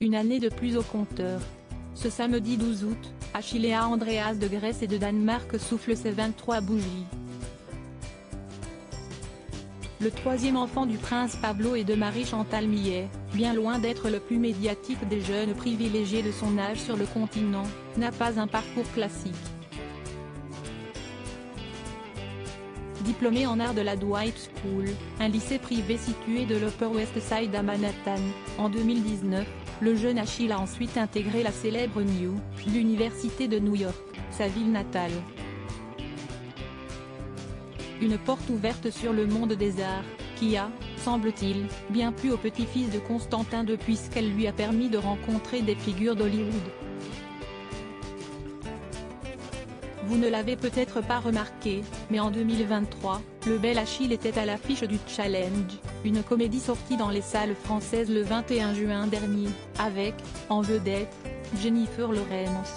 Une année de plus au compteur. Ce samedi 12 août, Achillea Andreas de Grèce et de Danemark souffle ses 23 bougies. Le troisième enfant du prince Pablo et de Marie-Chantal Millet, bien loin d'être le plus médiatique des jeunes privilégiés de son âge sur le continent, n'a pas un parcours classique. Diplômé en art de la Dwight School, un lycée privé situé de l'Upper West Side à Manhattan, en 2019, le jeune Achille a ensuite intégré la célèbre New, l'université de New York, sa ville natale. Une porte ouverte sur le monde des arts, qui a, semble-t-il, bien plu au petit-fils de Constantin II puisqu'elle lui a permis de rencontrer des figures d'Hollywood. Vous ne l'avez peut-être pas remarqué, mais en 2023, le bel Achille était à l'affiche du Challenge, une comédie sortie dans les salles françaises le 21 juin dernier, avec, en vedette, Jennifer Lawrence.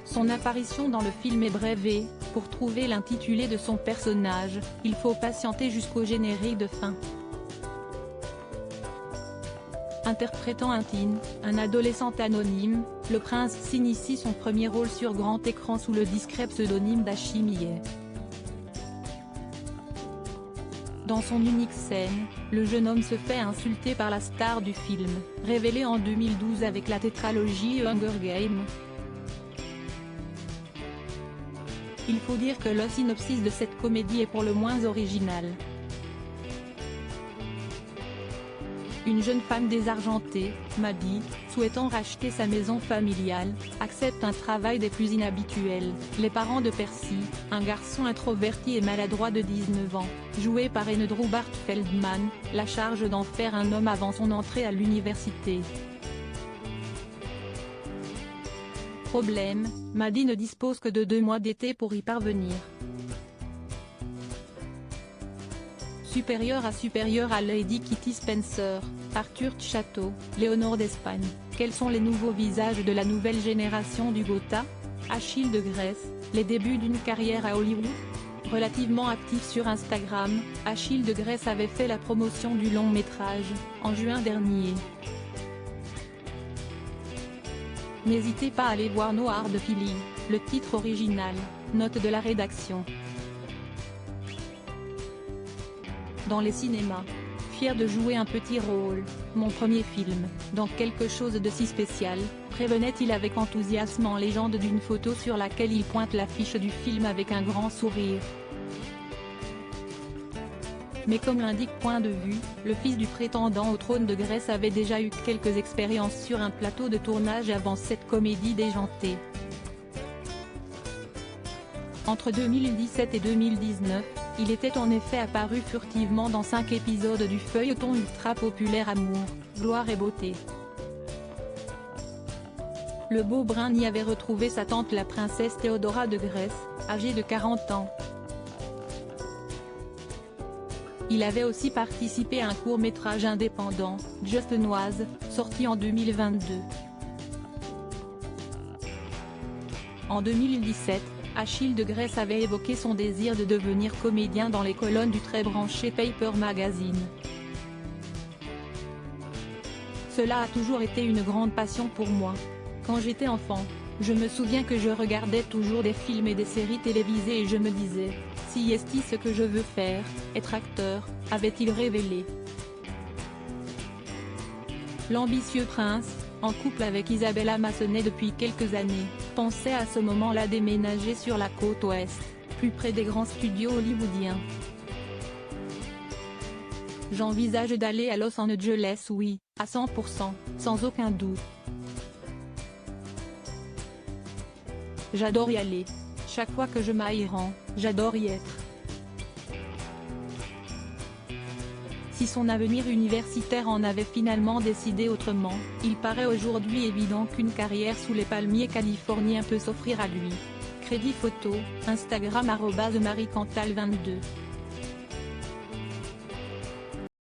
Son apparition dans le film est brève et, pour trouver l'intitulé de son personnage, il faut patienter jusqu'au générique de fin. Interprétant un teen, un adolescent anonyme, le prince signe ici son premier rôle sur grand écran sous le discret pseudonyme d'Achille Millet. Dans son unique scène, le jeune homme se fait insulter par la star du film, révélée en 2012 avec la tétralogie Hunger Games. Il faut dire que le synopsis de cette comédie est pour le moins original. Une jeune femme désargentée, Maddie, souhaitant racheter sa maison familiale, accepte un travail des plus inhabituels. Les parents de Percy, un garçon introverti et maladroit de 19 ans, joué par Andrew Bart Feldman, la charge d'en faire un homme avant son entrée à l'université. Problème, Maddie ne dispose que de 2 mois d'été pour y parvenir. Supérieur à Lady Kitty Spencer, Arthur Chateau, Léonore d'Espagne, quels sont les nouveaux visages de la nouvelle génération du Gotha? Achille de Grèce, les débuts d'une carrière à Hollywood? Relativement actif sur Instagram, Achille de Grèce avait fait la promotion du long métrage, en juin dernier. N'hésitez pas à aller voir No Hard Feelings, le titre original, note de la rédaction. Dans les cinémas. Fier de jouer un petit rôle, mon premier film, dans quelque chose de si spécial, prévenait-il avec enthousiasme en légende d'une photo sur laquelle il pointe l'affiche du film avec un grand sourire. Mais comme l'indique Point de vue, le fils du prétendant au trône de Grèce avait déjà eu quelques expériences sur un plateau de tournage avant cette comédie déjantée. Entre 2017 et 2019, il était en effet apparu furtivement dans 5 épisodes du feuilleton ultra populaire Amour, Gloire et Beauté. Le beau brun y avait retrouvé sa tante la princesse Théodora de Grèce, âgée de 40 ans. Il avait aussi participé à un court-métrage indépendant, Just Noise, sorti en 2022. En 2017, Achille de Grèce avait évoqué son désir de devenir comédien dans les colonnes du très branché Paper Magazine. Cela a toujours été une grande passion pour moi. Quand j'étais enfant, je me souviens que je regardais toujours des films et des séries télévisées et je me disais, si est-ce ce que je veux faire, être acteur, avait-il révélé. L'ambitieux prince, en couple avec Isabella Massonnet depuis quelques années, pensait à ce moment-là déménager sur la côte ouest, plus près des grands studios hollywoodiens. J'envisage d'aller à Los Angeles, oui, à 100%, sans aucun doute. J'adore y aller. Chaque fois que je m'y rends, j'adore y être. Si son avenir universitaire en avait finalement décidé autrement, il paraît aujourd'hui évident qu'une carrière sous les palmiers californiens peut s'offrir à lui. Crédit photo, Instagram @maricantal22